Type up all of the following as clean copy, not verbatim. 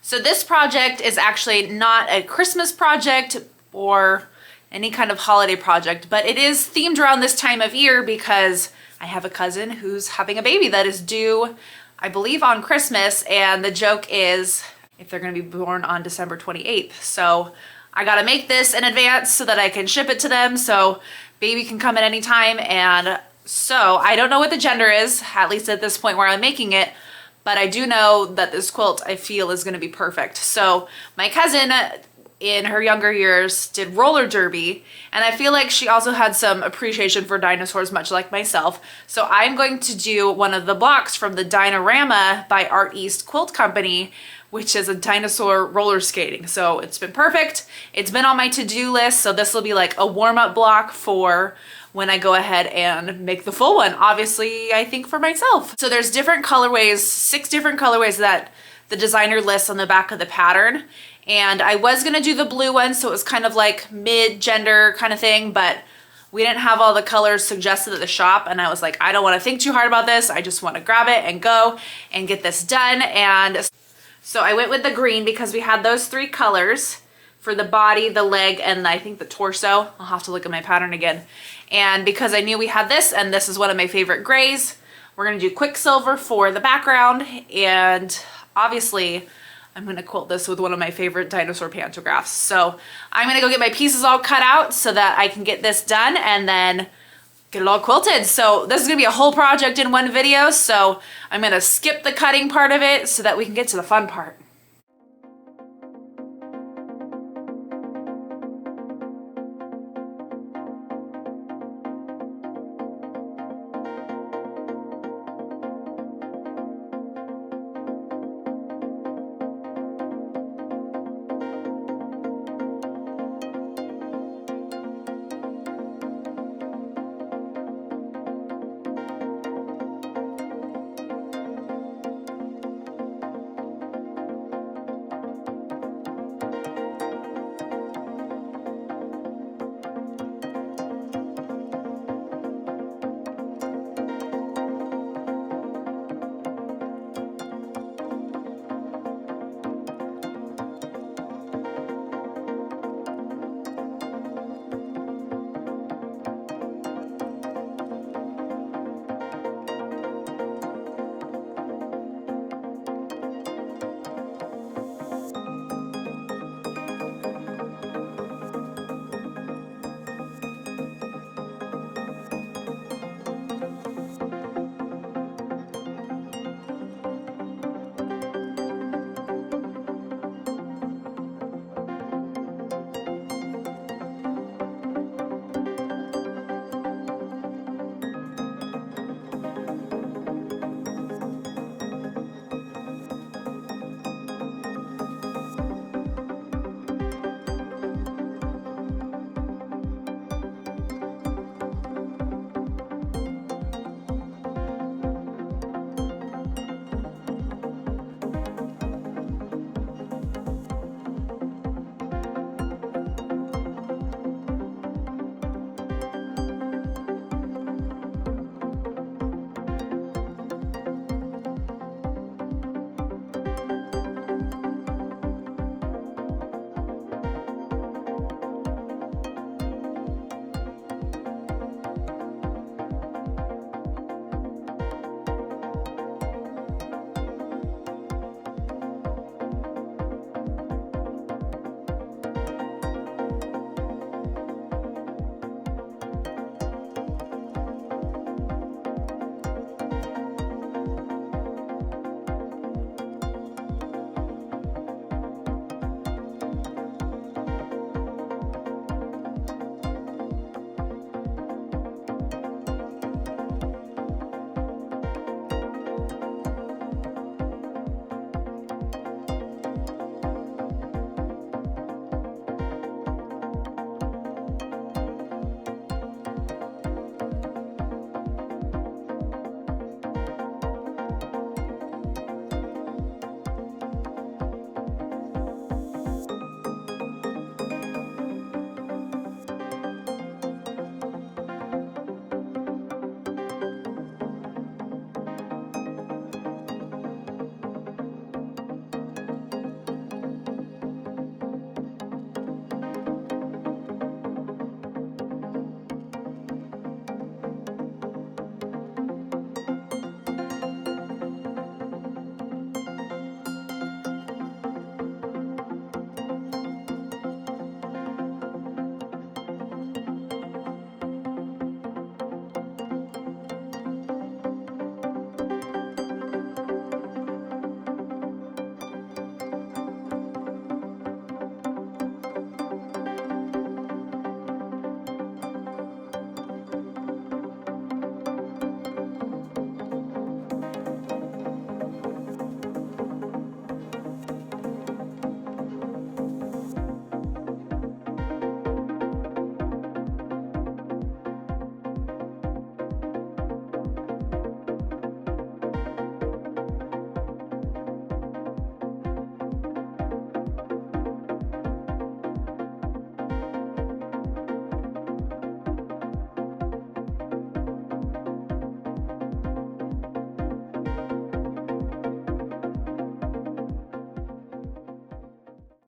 So this project is actually not a Christmas project or any kind of holiday project, but it is themed around this time of year because I have a cousin who's having a baby that is due, I believe, on Christmas, and the joke is if they're gonna be born on December 28th. So I gotta make this in advance so that I can ship it to them so baby can come at any time. And so I don't know what the gender is, at least at this point where I'm making it, but I do know that this quilt I feel is gonna be perfect. So my cousin in her younger years did roller derby, and I feel like she also had some appreciation for dinosaurs, much like myself. So I'm going to do one of the blocks from the Dinorama by Art East Quilt Company, which is a dinosaur roller skating. So it's been perfect. It's been on my to-do list, so this will be like a warm-up block for when I go ahead and make the full one, obviously, I think for myself. So there's different colorways, 6 different colorways that the designer lists on the back of the pattern. And I was gonna do the blue one, so it was kind of like mid-gender kind of thing, but we didn't have all the colors suggested at the shop, and I was like, I don't wanna think too hard about this. I just wanna grab it and go and get this done. And so I went with the green because we had those 3 colors for the body, the leg, and I think the torso. I'll have to look at my pattern again. And because I knew we had this, and this is one of my favorite grays, we're gonna do Quicksilver for the background, and obviously I'm gonna quilt this with one of my favorite dinosaur pantographs. So I'm gonna go get my pieces all cut out so that I can get this done and then get it all quilted. So this is gonna be a whole project in one video, so I'm gonna skip the cutting part of it so that we can get to the fun part.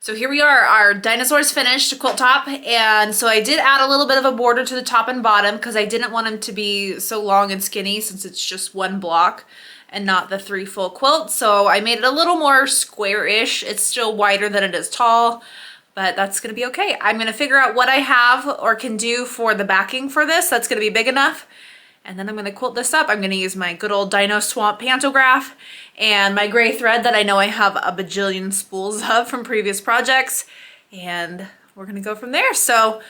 So here we are, our dinosaurs finished quilt top, and so I did add a little bit of a border to the top and bottom because I didn't want them to be so long and skinny since it's just one block and not the 3 full quilts. So I made it a little more square-ish. It's still wider than it is tall, but that's gonna be okay. I'm gonna figure out what I have or can do for the backing for this that's gonna be big enough. And then I'm gonna quilt this up. I'm gonna use my good old Dino Swamp Pantograph and my gray thread that I know I have a bajillion spools of from previous projects. And we're gonna go from there. So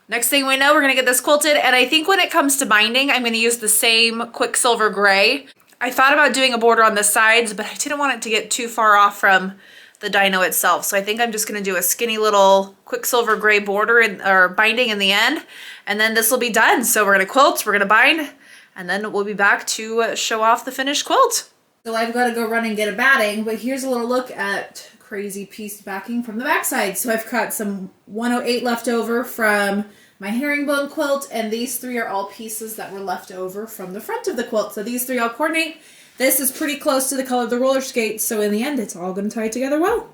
next thing we know, we're gonna get this quilted. And I think when it comes to binding, I'm gonna use the same Quicksilver gray. I thought about doing a border on the sides, but I didn't want it to get too far off from the dino itself. So I think I'm just gonna do a skinny little Quicksilver gray border or binding in the end. And then this will be done. So we're gonna quilt, we're gonna bind, and then we'll be back to show off the finished quilt. So I've got to go run and get a batting, but here's a little look at crazy piece backing from the backside. So I've got some 108 left over from my herringbone quilt, and these 3 are all pieces that were left over from the front of the quilt. So these 3 I'll coordinate. This is pretty close to the color of the roller skates, so in the end it's all going to tie together well.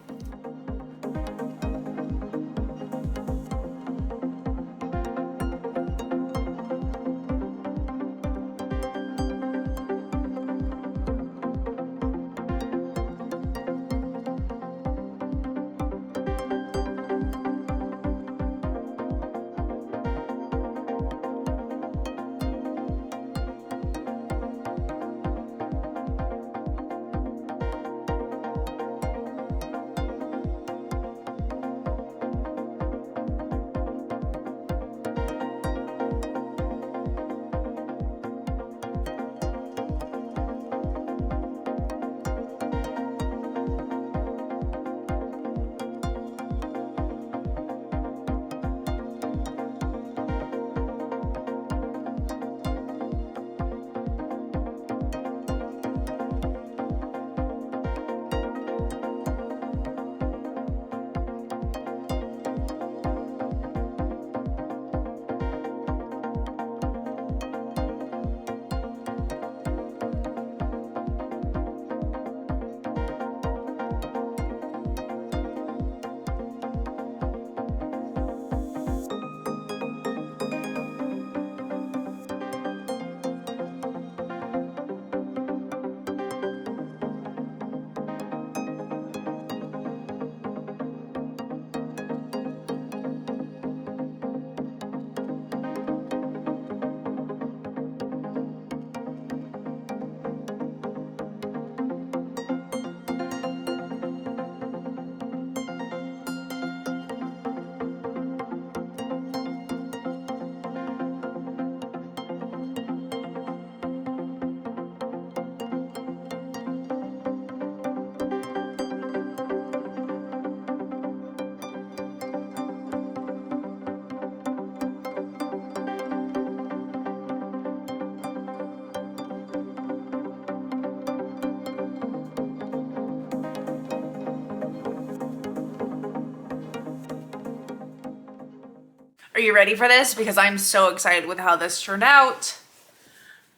Are you ready for this? Because I'm so excited with how this turned out.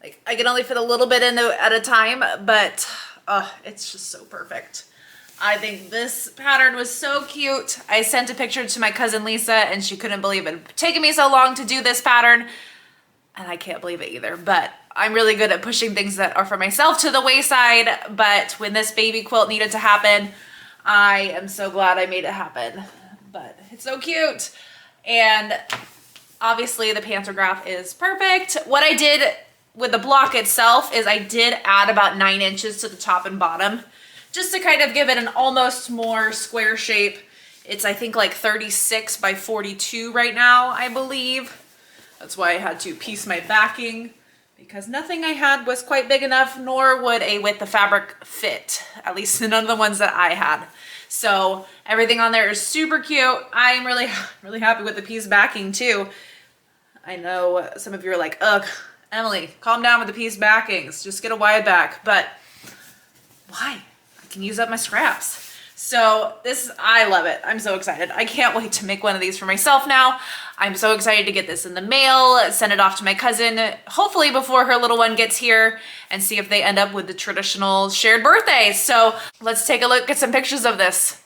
Like, I can only fit a little bit in at a time, but it's just so perfect. I think this pattern was so cute. I sent a picture to my cousin Lisa and she couldn't believe it had taken me so long to do this pattern. And I can't believe it either, but I'm really good at pushing things that are for myself to the wayside. But when this baby quilt needed to happen, I am so glad I made it happen. But it's so cute. And obviously the pantograph is perfect. What I did with the block itself is I did add about 9 inches to the top and bottom just to kind of give it an almost more square shape. It's I think like 36 by 42 right now, I believe. That's why I had to piece my backing because nothing I had was quite big enough, nor would a width of fabric fit, at least none of the ones that I had. So everything on there is super cute. I'm really happy with the piece backing too. I know some of you are like, ugh, Emily, calm down with the piece backings. Just get a wide back. But why? I can use up my scraps. So this, I love it. I'm so excited. I can't wait to make one of these for myself now. I'm so excited to get this in the mail, send it off to my cousin, hopefully before her little one gets here, and see if they end up with the traditional shared birthday. So let's take a look at some pictures of this.